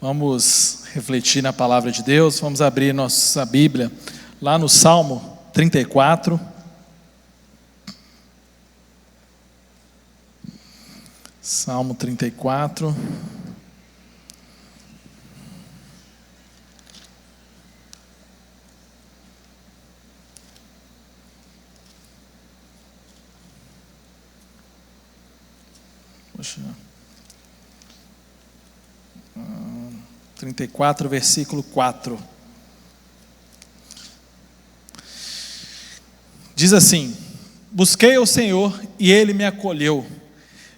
Vamos refletir na palavra de Deus. Vamos abrir nossa Bíblia lá no Salmo 34. Salmo 34. Poxa. 34, versículo 4. Diz assim: busquei ao Senhor e Ele me acolheu,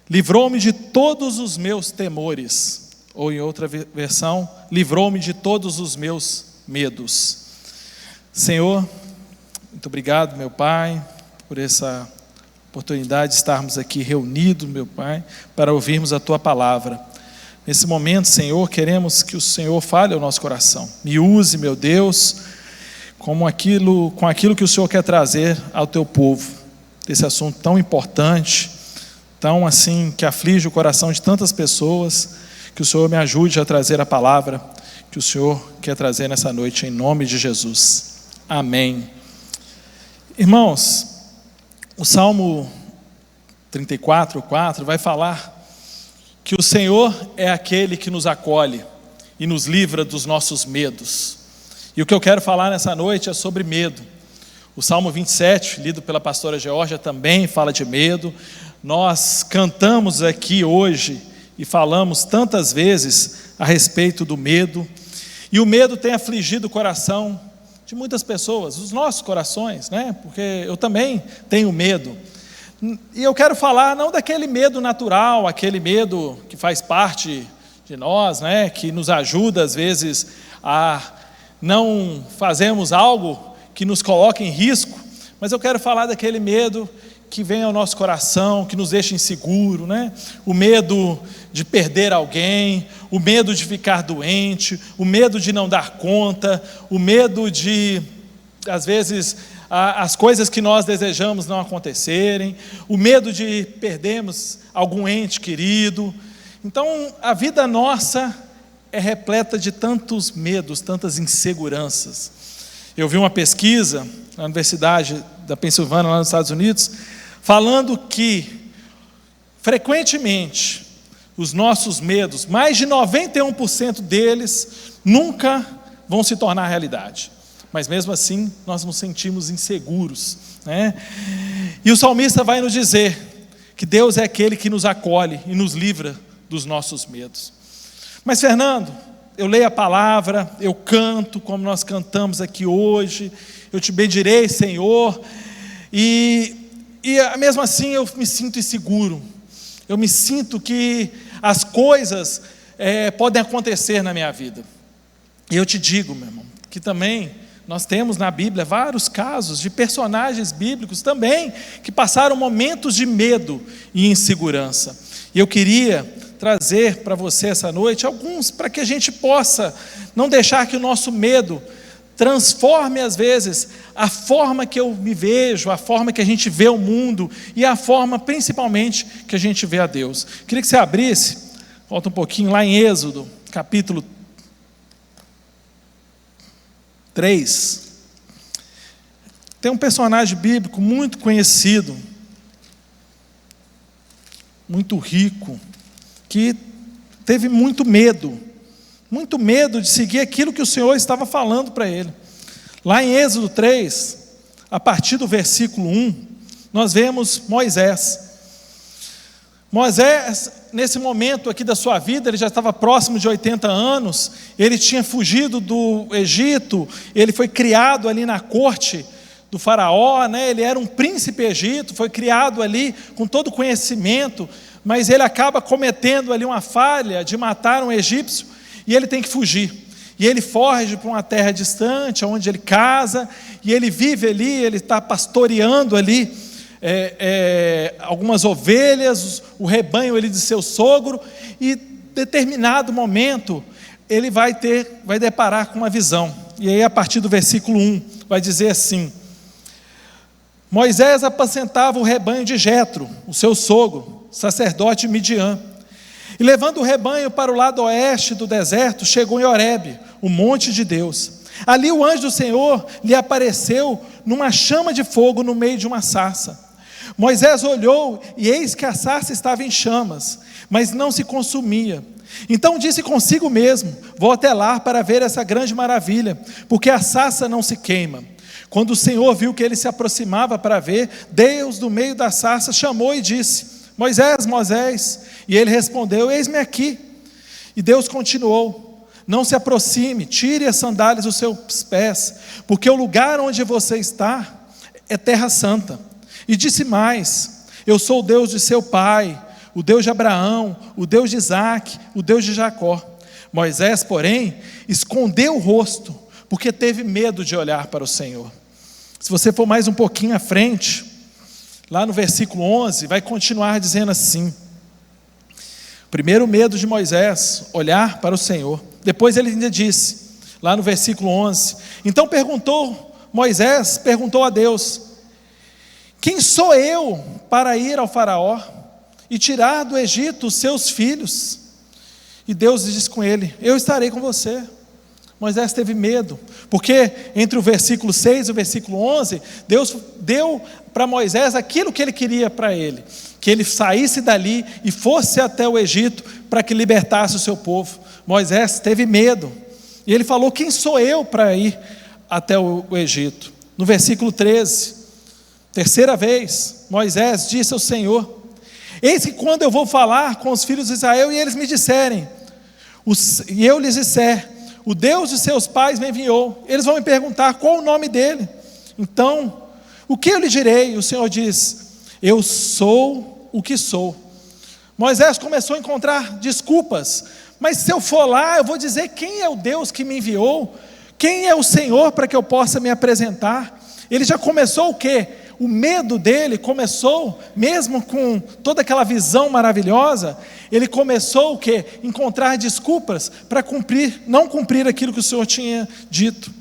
livrou-me de todos os meus temores. Ou em outra versão, livrou-me de todos os meus medos. Senhor, muito obrigado, meu Pai, por essa oportunidade de estarmos aqui reunidos, meu Pai, para ouvirmos a Tua palavra. Nesse momento, Senhor, queremos que o Senhor fale ao nosso coração. Me use, meu Deus, com aquilo que o Senhor quer trazer ao Teu povo. Esse assunto tão importante, tão assim, que aflige o coração de tantas pessoas. Que o Senhor me ajude a trazer a palavra que o Senhor quer trazer nessa noite, em nome de Jesus. Amém. Irmãos, o Salmo 34, 4 vai falar que o Senhor é aquele que nos acolhe e nos livra dos nossos medos. E o que eu quero falar nessa noite é sobre medo. O Salmo 27, lido pela pastora Georgia, também fala de medo. Nós cantamos aqui hoje e falamos tantas vezes a respeito do medo. E o medo tem afligido o coração de muitas pessoas, os nossos corações, né? Porque eu também tenho medo. E eu quero falar não daquele medo natural, aquele medo que faz parte de nós, né? Que nos ajuda às vezes a não fazermos algo que nos coloque em risco, mas eu quero falar daquele medo que vem ao nosso coração, que nos deixa inseguro, né? O medo de perder alguém, o medo de ficar doente, o medo de não dar conta, o medo de, às vezes, as coisas que nós desejamos não acontecerem, o medo de perdermos algum ente querido. Então, a vida nossa é repleta de tantos medos, tantas inseguranças. Eu vi uma pesquisa na Universidade da Pensilvânia, lá nos Estados Unidos, falando que, frequentemente, os nossos medos, mais de 91% deles, nunca vão se tornar realidade. Mas mesmo assim, nós nos sentimos inseguros, né? E o salmista vai nos dizer que Deus é aquele que nos acolhe e nos livra dos nossos medos. Mas, Fernando, eu leio a palavra, eu canto como nós cantamos aqui hoje, eu te bendirei, Senhor, e mesmo assim eu me sinto inseguro, eu me sinto que as coisas podem acontecer na minha vida. E eu te digo, meu irmão, que também nós temos na Bíblia vários casos de personagens bíblicos também que passaram momentos de medo e insegurança. E eu queria trazer para você essa noite alguns, para que a gente possa não deixar que o nosso medo transforme às vezes a forma que eu me vejo, a forma que a gente vê o mundo e a forma principalmente que a gente vê a Deus. Queria que você abrisse, volta um pouquinho lá em Êxodo, capítulo 3. Tem um personagem bíblico muito conhecido, muito rico, que teve muito medo de seguir aquilo que o Senhor estava falando para ele. Lá em Êxodo 3, a partir do versículo 1, nós vemos Moisés. Moisés, nesse momento aqui da sua vida, ele já estava próximo de 80 anos, ele tinha fugido do Egito, ele foi criado ali na corte do faraó, né? Ele era um príncipe egito, foi criado ali com todo o conhecimento, mas ele acaba cometendo ali uma falha de matar um egípcio, e ele tem que fugir. E ele foge para uma terra distante, onde ele casa, e ele vive ali, ele está pastoreando ali, algumas ovelhas, o rebanho ali de seu sogro, e em determinado momento ele vai deparar com uma visão. E aí a partir do versículo 1 vai dizer assim: Moisés apacentava o rebanho de Jetro, o seu sogro, sacerdote de Midian, E levando o rebanho para o lado oeste do deserto, chegou em Horebe, o monte de Deus. Ali o anjo do Senhor lhe apareceu numa chama de fogo no meio de uma sarça. Moisés olhou e eis que a sarça estava em chamas, mas não se consumia. Então disse consigo mesmo: vou até lá para ver essa grande maravilha, porque a sarça não se queima. Quando o Senhor viu que ele se aproximava para ver, Deus do meio da sarça chamou e disse: Moisés, Moisés. E ele respondeu: eis-me aqui. E Deus continuou: não se aproxime, tire as sandálias dos seus pés, porque o lugar onde você está é terra santa. E disse mais: eu sou o Deus de seu pai, o Deus de Abraão, o Deus de Isaque, o Deus de Jacó. Moisés, porém, escondeu o rosto, porque teve medo de olhar para o Senhor. Se você for mais um pouquinho à frente, lá no versículo 11, vai continuar dizendo assim: primeiro medo de Moisés, olhar para o Senhor. Depois ele ainda disse, lá no versículo 11, então Moisés perguntou a Deus: quem sou eu para ir ao faraó e tirar do Egito os seus filhos? E Deus disse com ele: eu estarei com você. Moisés teve medo, porque entre o versículo 6 e o versículo 11, Deus deu para Moisés aquilo que ele queria para ele, que ele saísse dali e fosse até o Egito para que libertasse o seu povo. Moisés teve medo, e ele falou: quem sou eu para ir até o Egito? No versículo 13, terceira vez, Moisés disse ao Senhor: eis que quando eu vou falar com os filhos de Israel e eles me disserem, e eu lhes disser, o Deus de seus pais me enviou, eles vão me perguntar qual o nome dele. Então, o que eu lhe direi? O Senhor diz: eu sou o que sou. Moisés começou a encontrar desculpas: mas se eu for lá, eu vou dizer quem é o Deus que me enviou, quem é o Senhor para que eu possa me apresentar. Ele já começou o quê? O medo dele começou, mesmo com toda aquela visão maravilhosa, ele começou o quê? Encontrar desculpas para não cumprir aquilo que o Senhor tinha dito.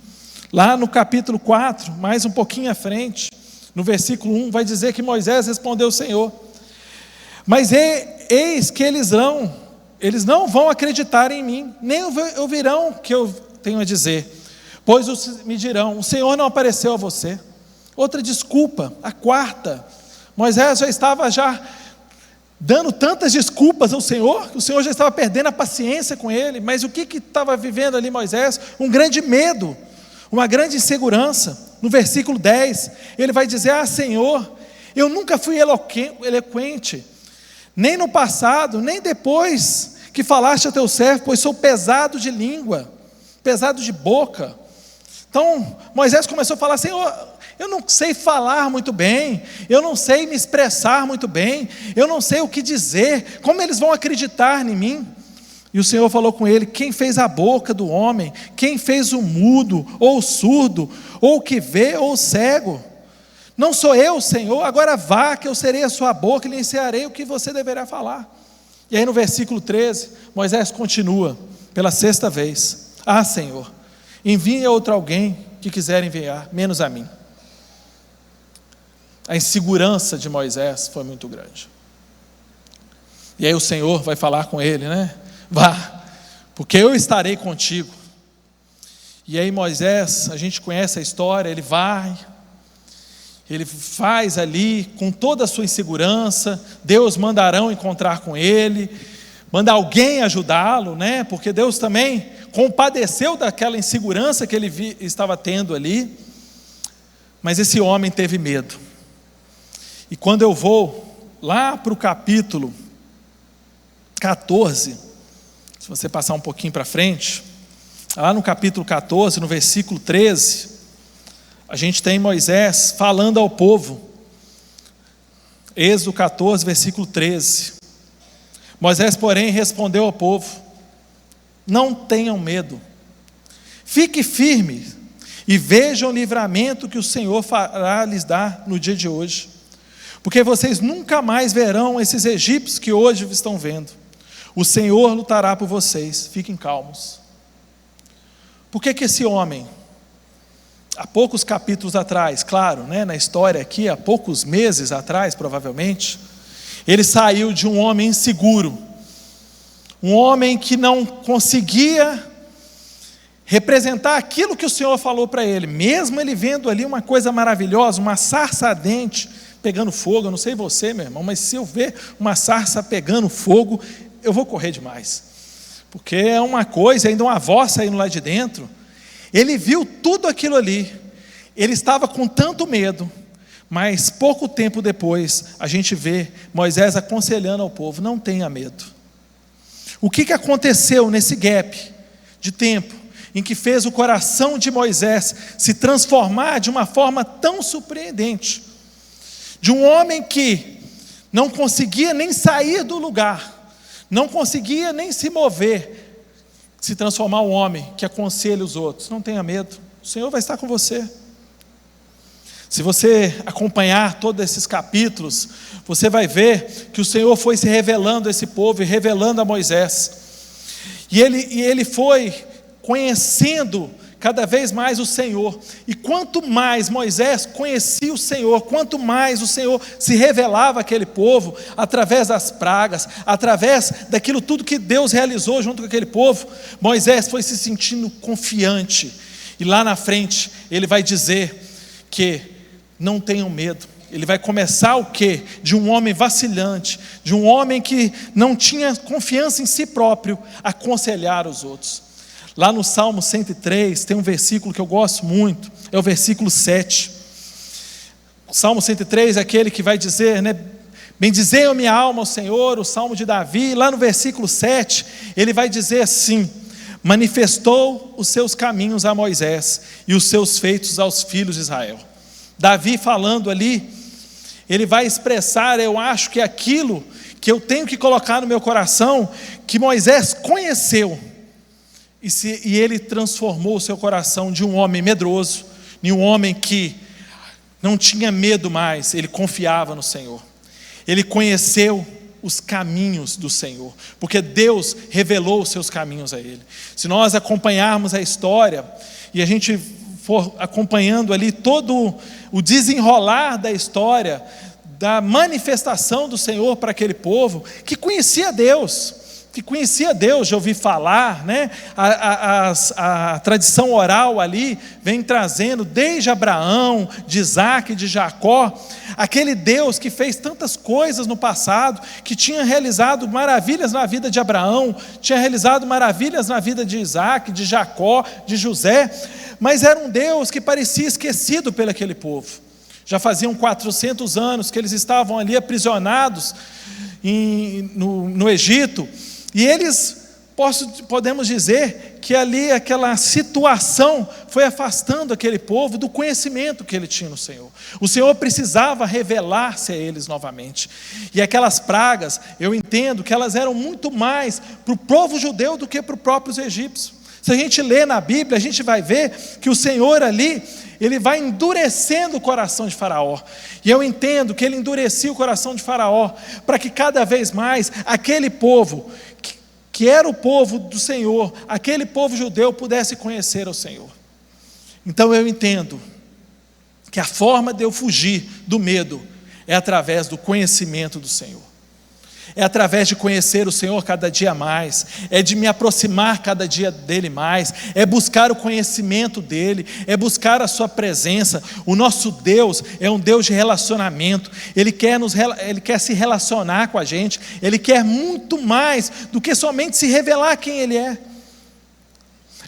Lá no capítulo 4, mais um pouquinho à frente, no versículo 1, vai dizer que Moisés respondeu ao Senhor: mas eis que eles não vão acreditar em mim, nem ouvirão o que eu tenho a dizer, pois me dirão: o Senhor não apareceu a você. Outra desculpa, a quarta. Moisés já estava dando tantas desculpas ao Senhor, que o Senhor já estava perdendo a paciência com ele. Mas o que estava vivendo ali Moisés? Um grande medo, uma grande insegurança. No versículo 10, ele vai dizer: ah, Senhor, eu nunca fui eloquente, nem no passado, nem depois que falaste a teu servo, pois sou pesado de língua, pesado de boca. Então Moisés começou a falar: Senhor, eu não sei falar muito bem, eu não sei me expressar muito bem, eu não sei o que dizer, como eles vão acreditar em mim? E o Senhor falou com ele: quem fez a boca do homem? Quem fez o mudo, ou o surdo, ou o que vê, ou o cego? Não sou eu, Senhor? Agora vá, que eu serei a sua boca e lhe ensinarei o que você deverá falar. E aí no versículo 13, Moisés continua, pela sexta vez: ah, Senhor, envie outro alguém que quiser enviar, menos a mim. A insegurança de Moisés foi muito grande. E aí o Senhor vai falar com ele, né? Vá, porque eu estarei contigo. E aí Moisés, a gente conhece a história, ele vai, ele faz ali com toda a sua insegurança. Deus mandarão encontrar com ele, manda alguém ajudá-lo, né? Porque Deus também compadeceu daquela insegurança que ele estava tendo ali. Mas esse homem teve medo. E quando eu vou lá para o capítulo 14, se você passar um pouquinho para frente, lá no capítulo 14, no versículo 13, a gente tem Moisés falando ao povo. Êxodo 14, versículo 13. Moisés, porém, respondeu ao povo: não tenham medo, fique firme e vejam o livramento que o Senhor fará lhes dar no dia de hoje. Porque vocês nunca mais verão esses egípcios que hoje estão vendo. O Senhor lutará por vocês, fiquem calmos. Por que esse homem, há poucos capítulos atrás, claro, né, na história aqui, há poucos meses atrás provavelmente, ele saiu de um homem inseguro, um homem que não conseguia representar aquilo que o Senhor falou para ele, mesmo ele vendo ali uma coisa maravilhosa, uma sarça ardente pegando fogo. Eu não sei você, meu irmão, mas se eu ver uma sarça pegando fogo, eu vou correr demais, porque é uma coisa, ainda uma voz saindo lá de dentro. Ele viu tudo aquilo ali, ele estava com tanto medo, mas pouco tempo depois, a gente vê Moisés aconselhando ao povo: não tenha medo. O que aconteceu nesse gap de tempo, em que fez o coração de Moisés se transformar de uma forma tão surpreendente, de um homem que não conseguia nem sair do lugar, não conseguia nem se mover, se transformar um homem que aconselha os outros: não tenha medo, o Senhor vai estar com você. Se você acompanhar todos esses capítulos, você vai ver que o Senhor foi se revelando a esse povo e revelando a Moisés, e ele foi conhecendo cada vez mais o Senhor. E quanto mais Moisés conhecia o Senhor, quanto mais o Senhor se revelava àquele povo, através das pragas, através daquilo tudo que Deus realizou junto com aquele povo, Moisés foi se sentindo confiante. E lá na frente ele vai dizer que não tenham medo. Ele vai começar o quê? De um homem vacilante, de um homem que não tinha confiança em si próprio, aconselhar os outros. Lá no Salmo 103, tem um versículo que eu gosto muito, é o versículo 7. O Salmo 103 é aquele que vai dizer, né? Bendizei a minha alma ao Senhor, o Salmo de Davi. Lá no versículo 7, ele vai dizer assim: manifestou os seus caminhos a Moisés e os seus feitos aos filhos de Israel. Davi falando ali, ele vai expressar, eu acho que aquilo que eu tenho que colocar no meu coração, que Moisés conheceu, e ele transformou o seu coração de um homem medroso, em um homem que não tinha medo mais, ele confiava no Senhor. Ele conheceu os caminhos do Senhor, porque Deus revelou os seus caminhos a ele. Se nós acompanharmos a história, e a gente for acompanhando ali todo o desenrolar da história, da manifestação do Senhor para aquele povo, que conhecia Deus, de ouvir falar, né? A tradição oral ali vem trazendo desde Abraão, de Isaac, de Jacó, aquele Deus que fez tantas coisas no passado, que tinha realizado maravilhas na vida de Abraão, tinha realizado maravilhas na vida de Isaac, de Jacó, de José, mas era um Deus que parecia esquecido pelo aquele povo. Já faziam 400 anos que eles estavam ali aprisionados no Egito, e eles, podemos dizer que ali aquela situação foi afastando aquele povo do conhecimento que ele tinha no Senhor. O Senhor precisava revelar-se a eles novamente, e aquelas pragas, eu entendo que elas eram muito mais para o povo judeu do que para os próprios egípcios. Se a gente lê na Bíblia, a gente vai ver que o Senhor ali, ele vai endurecendo o coração de Faraó, e eu entendo que ele endurecia o coração de Faraó, para que cada vez mais aquele povo, que era o povo do Senhor, aquele povo judeu pudesse conhecer o Senhor. Então eu entendo que a forma de eu fugir do medo é através do conhecimento do Senhor, é através de conhecer o Senhor cada dia mais, é de me aproximar cada dia dEle mais, é buscar o conhecimento dEle, é buscar a sua presença. O nosso Deus é um Deus de relacionamento, Ele quer se relacionar com a gente, Ele quer muito mais do que somente se revelar quem Ele é.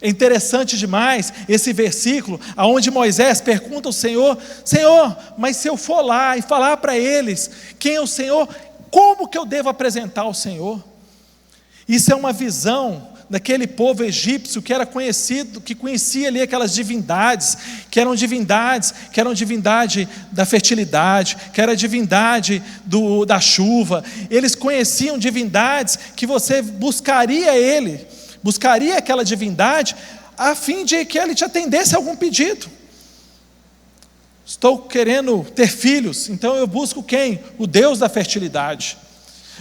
É interessante demais esse versículo, onde Moisés pergunta ao Senhor: Senhor, mas se eu for lá e falar para eles quem é o Senhor, como que eu devo apresentar ao Senhor? Isso é uma visão daquele povo egípcio que era conhecido, que conhecia ali aquelas divindades, que eram divindade da fertilidade, que era divindade da chuva. Eles conheciam divindades que você buscaria aquela divindade, a fim de que ele te atendesse a algum pedido. Estou querendo ter filhos, então eu busco quem? O Deus da fertilidade.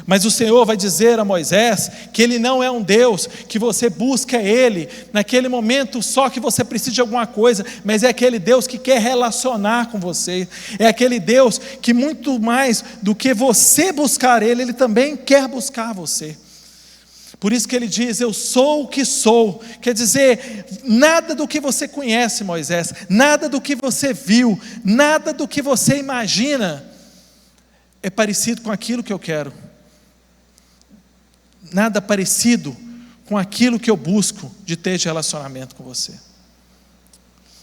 Mas o Senhor vai dizer a Moisés que Ele não é um Deus que você busca Ele naquele momento só que você precisa de alguma coisa, mas é aquele Deus que quer relacionar com você, é aquele Deus que muito mais do que você buscar Ele, Ele também quer buscar você. Por isso que ele diz: eu sou o que sou. Quer dizer, nada do que você conhece, Moisés, nada do que você viu, nada do que você imagina é parecido com aquilo que eu quero. Nada parecido com aquilo que eu busco de ter de relacionamento com você.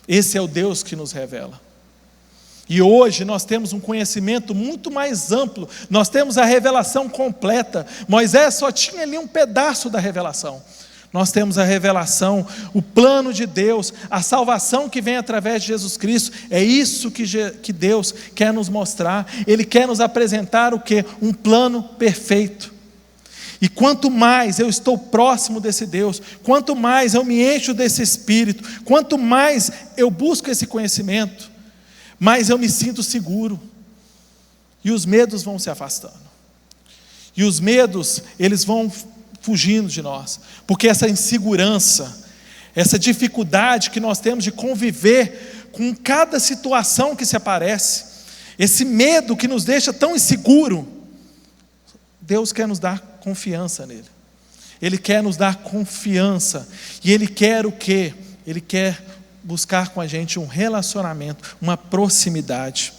Esse é o Deus que nos revela. E hoje nós temos um conhecimento muito mais amplo, nós temos a revelação completa. Moisés só tinha ali um pedaço da revelação. Nós temos a revelação, o plano de Deus, a salvação que vem através de Jesus Cristo. É isso que Deus quer nos mostrar. Ele quer nos apresentar o quê? Um plano perfeito. E quanto mais eu estou próximo desse Deus, quanto mais eu me encho desse Espírito, quanto mais eu busco esse conhecimento, mais eu me sinto seguro. E os medos vão se afastando. E os medos, eles vão fugindo de nós. Porque essa insegurança, essa dificuldade que nós temos de conviver com cada situação que se aparece, esse medo que nos deixa tão inseguro, Deus quer nos dar confiança nele. Ele quer nos dar confiança. E Ele quer o quê? Ele quer buscar com a gente um relacionamento, uma proximidade.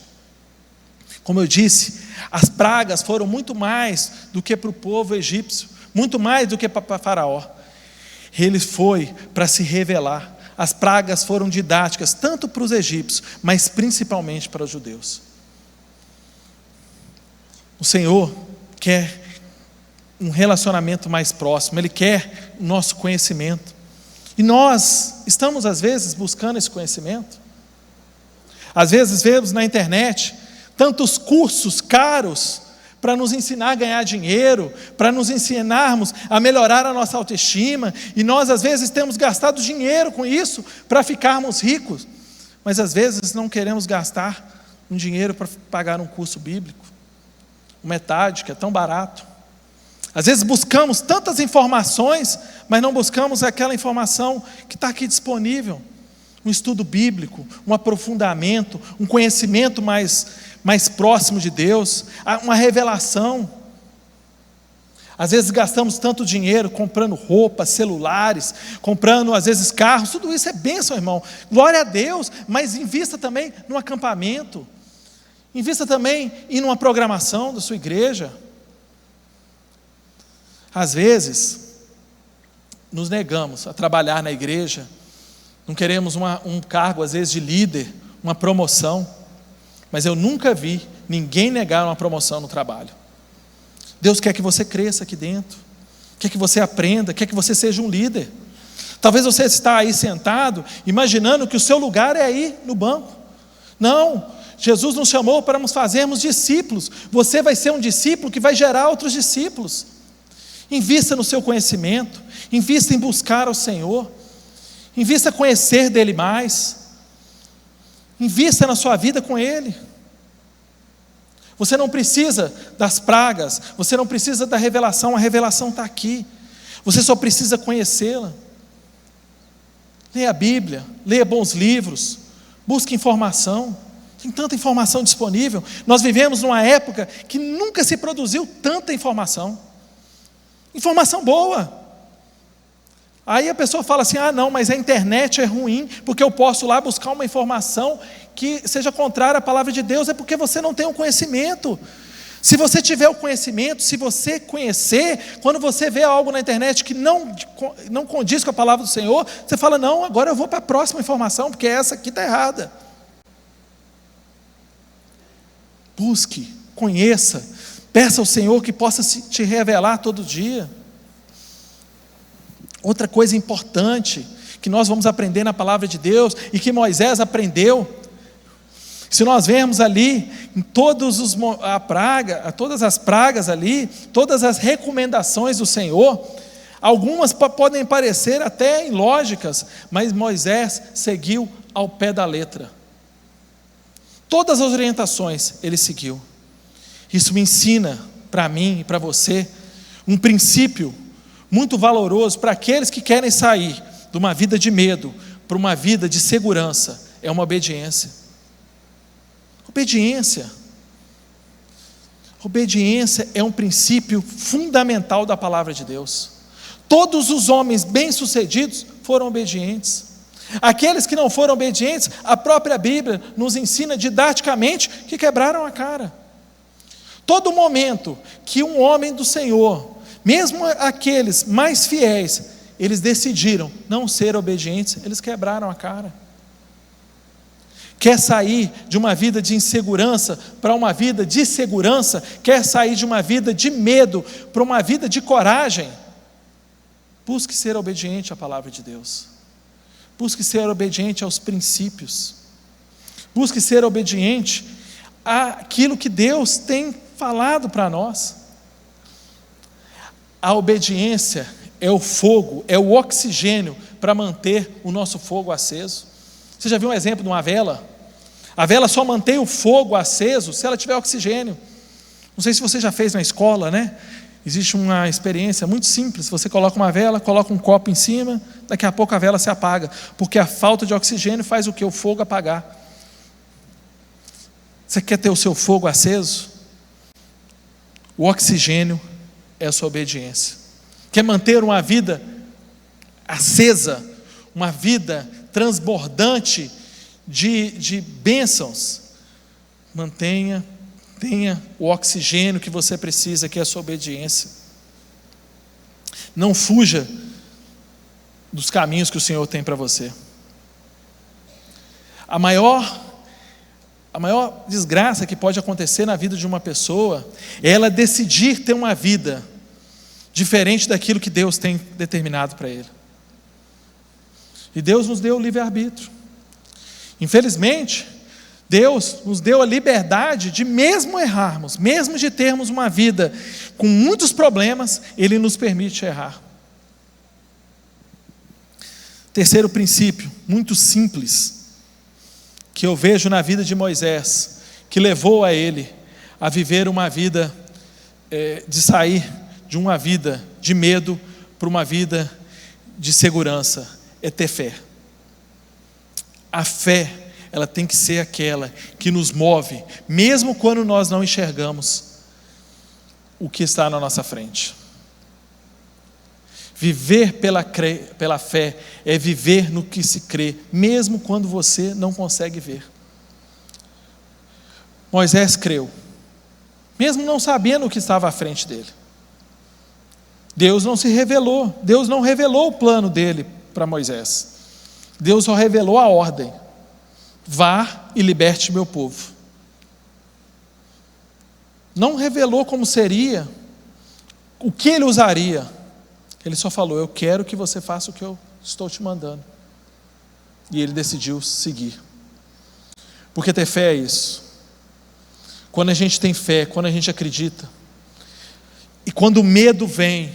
Como eu disse, as pragas foram muito mais do que para o povo egípcio, muito mais do que para Faraó. Ele foi para se revelar. As pragas foram didáticas, tanto para os egípcios, mas principalmente para os judeus. O Senhor quer um relacionamento mais próximo, Ele quer o nosso conhecimento. E nós estamos às vezes buscando esse conhecimento. Às vezes vemos na internet tantos cursos caros para nos ensinar a ganhar dinheiro, para nos ensinarmos a melhorar a nossa autoestima, e nós às vezes temos gastado dinheiro com isso para ficarmos ricos, mas às vezes não queremos gastar um dinheiro para pagar um curso bíblico, metade, que é tão barato. Às vezes buscamos tantas informações, mas não buscamos aquela informação que está aqui disponível. Um estudo bíblico, um aprofundamento, um conhecimento mais próximo de Deus, uma revelação. Às vezes gastamos tanto dinheiro comprando roupas, celulares, comprando às vezes carros, tudo isso é bênção, irmão. Glória a Deus, mas invista também no acampamento. Invista também em uma programação da sua igreja. Às vezes, nos negamos a trabalhar na igreja, não queremos um cargo, às vezes, de líder, uma promoção, mas eu nunca vi ninguém negar uma promoção no trabalho. Deus quer que você cresça aqui dentro, quer que você aprenda, quer que você seja um líder. Talvez você está aí sentado, imaginando que o seu lugar é aí no banco. Não, Jesus nos chamou para nos fazermos discípulos. Você vai ser um discípulo que vai gerar outros discípulos. Invista no seu conhecimento, invista em buscar ao Senhor, invista em conhecer dEle mais, invista na sua vida com Ele. Você não precisa das pragas, você não precisa da revelação, a revelação está aqui, você só precisa conhecê-la. Leia a Bíblia, leia bons livros, busque informação, tem tanta informação disponível. Nós vivemos numa época que nunca se produziu tanta informação. Informação boa. Aí a pessoa fala assim: ah não, mas a internet é ruim, porque eu posso lá buscar uma informação que seja contrária à palavra de Deus. É porque você não tem o conhecimento. Se você tiver o conhecimento, se você conhecer, quando você vê algo na internet que não condiz com a palavra do Senhor, você fala: não, agora eu vou para a próxima informação, porque essa aqui está errada. Busque, conheça, peça ao Senhor que possa te revelar todo dia. Outra coisa importante que nós vamos aprender na palavra de Deus e que Moisés aprendeu, se nós vemos ali em todas as pragas ali, todas as recomendações do Senhor, algumas podem parecer até ilógicas, mas Moisés seguiu ao pé da letra. Todas as orientações ele seguiu. Isso me ensina para mim e para você um princípio muito valoroso para aqueles que querem sair de uma vida de medo para uma vida de segurança. É uma obediência. Obediência é um princípio fundamental da palavra de Deus. Todos os homens bem-sucedidos foram obedientes. Aqueles que não foram obedientes, a própria Bíblia nos ensina didaticamente que quebraram a cara. Todo momento que um homem do Senhor, mesmo aqueles mais fiéis, eles decidiram não ser obedientes, eles quebraram a cara. Quer sair de uma vida de insegurança para uma vida de segurança? Quer sair de uma vida de medo para uma vida de coragem? Busque ser obediente à palavra de Deus. Busque ser obediente aos princípios. Busque ser obediente àquilo que Deus tem falado para nós. A obediência é o fogo, é o oxigênio para manter o nosso fogo aceso. Você já viu um exemplo de uma vela? A vela só mantém o fogo aceso se ela tiver oxigênio. Não sei se você já fez na escola, né? Existe uma experiência muito simples. Você coloca uma vela, coloca um copo em cima, daqui a pouco a vela se apaga, porque a falta de oxigênio faz o quê? O fogo apagar. Você quer ter o seu fogo aceso? O oxigênio é a sua obediência. Quer manter uma vida acesa, uma vida transbordante de bênçãos? Tenha o oxigênio que você precisa, que é a sua obediência. Não fuja dos caminhos que o Senhor tem para você. A maior desgraça que pode acontecer na vida de uma pessoa é ela decidir ter uma vida diferente daquilo que Deus tem determinado para ele. E Deus nos deu o livre-arbítrio. Infelizmente, Deus nos deu a liberdade de, mesmo errarmos, mesmo de termos uma vida com muitos problemas, Ele nos permite errar. Terceiro princípio, muito simples, que eu vejo na vida de Moisés, que levou a ele a viver uma vida, de sair de uma vida de medo para uma vida de segurança, é ter fé. A fé, ela tem que ser aquela que nos move, mesmo quando nós não enxergamos o que está na nossa frente. Viver pela fé é viver no que se crê, mesmo quando você não consegue ver. Moisés creu, mesmo não sabendo o que estava à frente dele. Deus não se revelou, Deus não revelou o plano dele para Moisés. Deus só revelou a ordem: vá e liberte meu povo. Não revelou como seria, o que ele usaria. Ele só falou: eu quero que você faça o que eu estou te mandando. E ele decidiu seguir. Porque ter fé é isso. Quando a gente tem fé, quando a gente acredita, e quando o medo vem,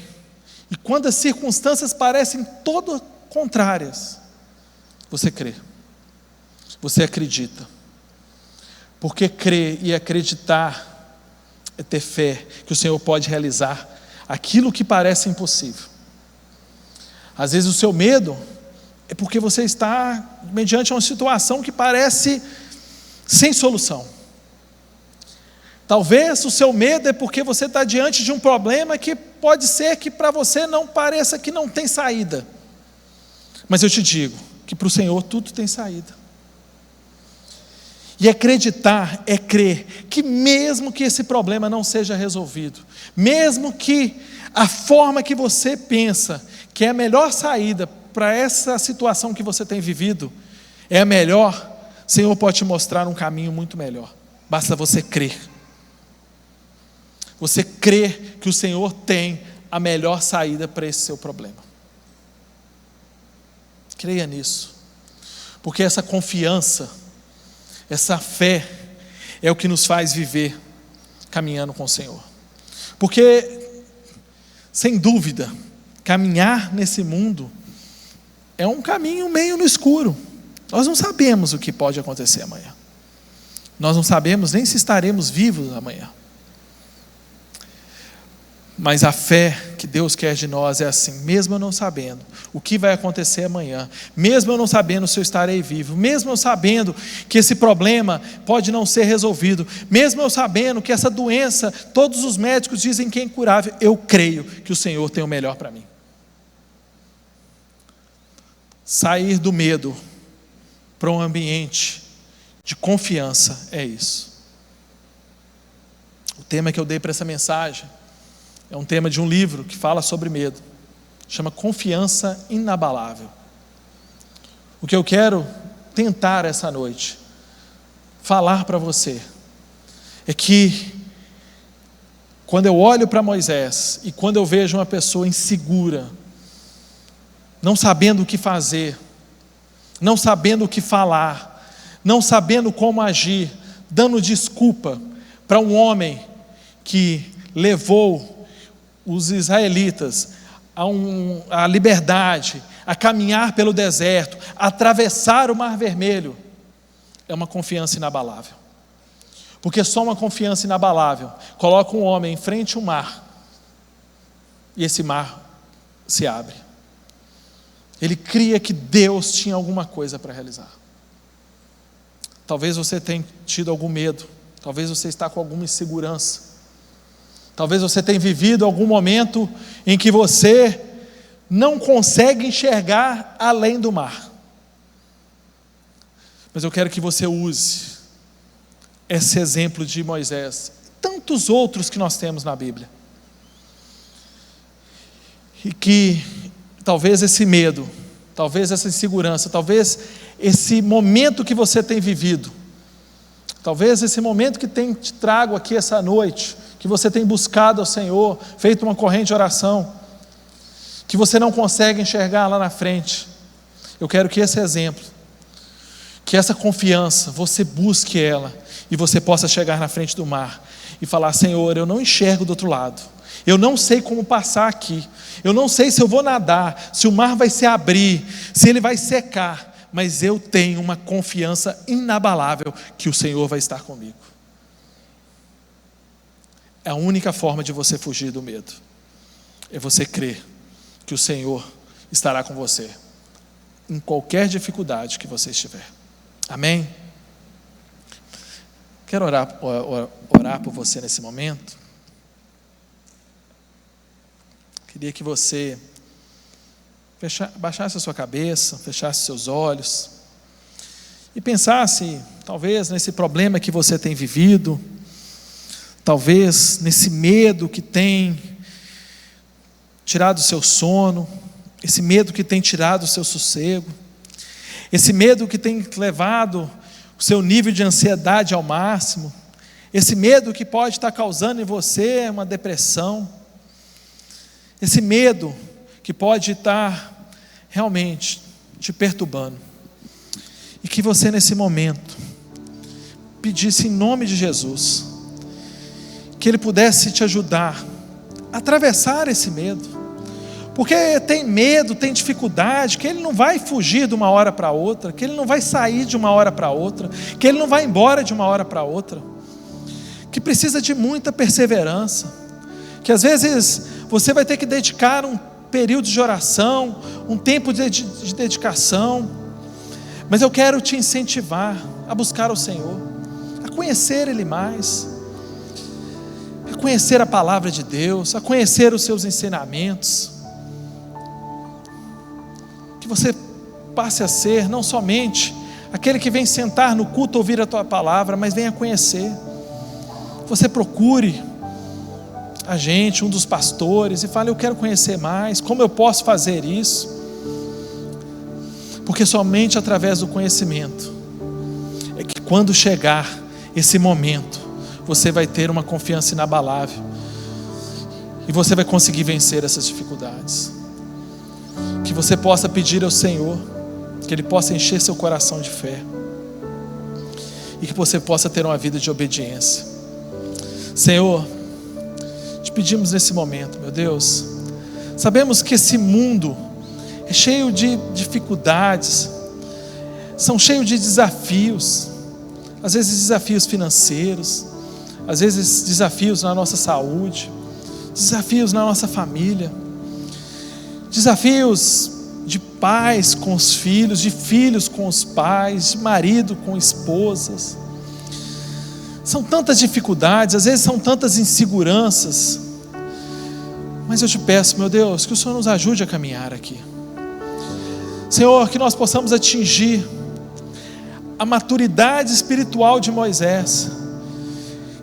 e quando as circunstâncias parecem todas contrárias, você crê, você acredita. Porque crer e acreditar é ter fé que o Senhor pode realizar aquilo que parece impossível. Às vezes o seu medo é porque você está mediante uma situação que parece sem solução. Talvez o seu medo é porque você está diante de um problema que pode ser que para você não pareça que não tem saída. Mas eu te digo que para o Senhor tudo tem saída. E acreditar é crer que mesmo que esse problema não seja resolvido, mesmo que a forma que você pensa que é a melhor saída para essa situação que você tem vivido é a melhor, o Senhor pode te mostrar um caminho muito melhor. Basta você crer. Você crê que o Senhor tem a melhor saída para esse seu problema. Creia nisso. Porque essa confiança, essa fé é o que nos faz viver caminhando com o Senhor. Porque, sem dúvida, caminhar nesse mundo é um caminho meio no escuro. Nós não sabemos o que pode acontecer amanhã. Nós não sabemos nem se estaremos vivos amanhã. Mas a fé que Deus quer de nós é assim: mesmo eu não sabendo o que vai acontecer amanhã, mesmo eu não sabendo se eu estarei vivo, mesmo eu sabendo que esse problema pode não ser resolvido, mesmo eu sabendo que essa doença, todos os médicos dizem que é incurável, eu creio que o Senhor tem o melhor para mim. Sair do medo para um ambiente de confiança é isso. O tema que eu dei para essa mensagem é um tema de um livro que fala sobre medo. Chama Confiança Inabalável. O que eu quero tentar essa noite falar para você é que quando eu olho para Moisés e quando eu vejo uma pessoa insegura, não sabendo o que fazer, não sabendo o que falar, não sabendo como agir, dando desculpa para um homem que levou os israelitas à liberdade, a caminhar pelo deserto, a atravessar o Mar Vermelho, é uma confiança inabalável. Porque só uma confiança inabalável coloca um homem em frente ao mar, e esse mar se abre. Ele cria que Deus tinha alguma coisa para realizar. Talvez você tenha tido algum medo, talvez você está com alguma insegurança, talvez você tenha vivido algum momento em que você não consegue enxergar além do mar. Mas eu quero que você use esse exemplo de Moisés, tantos outros que nós temos na Bíblia, e que talvez esse medo, talvez essa insegurança, talvez esse momento que você tem vivido, talvez esse momento que te trago aqui essa noite, que você tem buscado ao Senhor, feito uma corrente de oração, que você não consegue enxergar lá na frente, eu quero que esse exemplo, que essa confiança, você busque ela, e você possa chegar na frente do mar, e falar: Senhor, eu não enxergo do outro lado, eu não sei como passar aqui, eu não sei se eu vou nadar, se o mar vai se abrir, se ele vai secar, mas eu tenho uma confiança inabalável, que o Senhor vai estar comigo. A única forma de você fugir do medo, é você crer, que o Senhor estará com você, em qualquer dificuldade que você estiver. Amém? Quero orar por você nesse momento. Queria que você baixasse a sua cabeça, fechasse seus olhos e pensasse, talvez, nesse problema que você tem vivido, talvez nesse medo que tem tirado o seu sono, esse medo que tem tirado o seu sossego, esse medo que tem levado o seu nível de ansiedade ao máximo, esse medo que pode estar causando em você uma depressão, esse medo que pode estar realmente te perturbando, e que você nesse momento pedisse em nome de Jesus, que Ele pudesse te ajudar a atravessar esse medo, porque tem medo, tem dificuldade, que ele não vai fugir de uma hora para outra, que ele não vai sair de uma hora para outra, que ele não vai embora de uma hora para outra, que precisa de muita perseverança, que às vezes você vai ter que dedicar um período de oração, um tempo de dedicação, mas eu quero te incentivar a buscar o Senhor, a conhecer Ele mais, a conhecer a palavra de Deus, a conhecer os seus ensinamentos, que você passe a ser não somente aquele que vem sentar no culto ouvir a tua palavra, mas venha conhecer. Você procure a gente, um dos pastores, e fale: eu quero conhecer mais, como eu posso fazer isso? Porque somente através do conhecimento é que quando chegar esse momento, você vai ter uma confiança inabalável, e você vai conseguir vencer essas dificuldades. Que você possa pedir ao Senhor, que Ele possa encher seu coração de fé, e que você possa ter uma vida de obediência. Senhor, te pedimos nesse momento, meu Deus, sabemos que esse mundo é cheio de dificuldades, são cheios de desafios, às vezes desafios financeiros, às vezes desafios na nossa saúde, desafios na nossa família, desafios de pais com os filhos, de filhos com os pais, de marido com esposas. São tantas dificuldades, às vezes são tantas inseguranças, mas eu te peço, meu Deus, que o Senhor nos ajude a caminhar aqui. Senhor, que nós possamos atingir a maturidade espiritual de Moisés,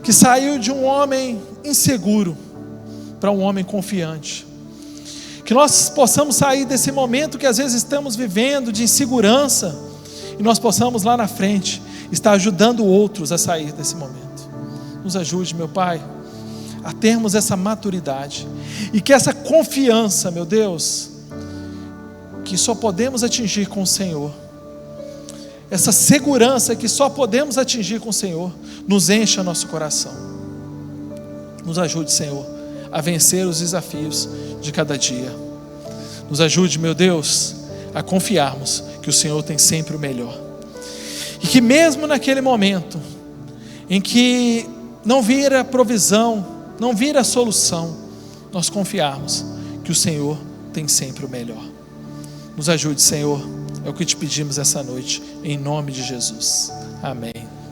que saiu de um homem inseguro para um homem confiante. Que nós possamos sair desse momento que às vezes estamos vivendo de insegurança, e nós possamos lá na frente estar ajudando outros a sair desse momento. Nos ajude, meu Pai, a termos essa maturidade, e que essa confiança, meu Deus, que só podemos atingir com o Senhor, essa segurança que só podemos atingir com o Senhor, nos encha nosso coração. Nos ajude, Senhor, a vencer os desafios de cada dia. Nos ajude, meu Deus, a confiarmos que o Senhor tem sempre o melhor, e que mesmo naquele momento em que não vir a provisão, não vir a solução, nós confiarmos que o Senhor tem sempre o melhor. Nos ajude, Senhor, é o que te pedimos essa noite, em nome de Jesus, amém.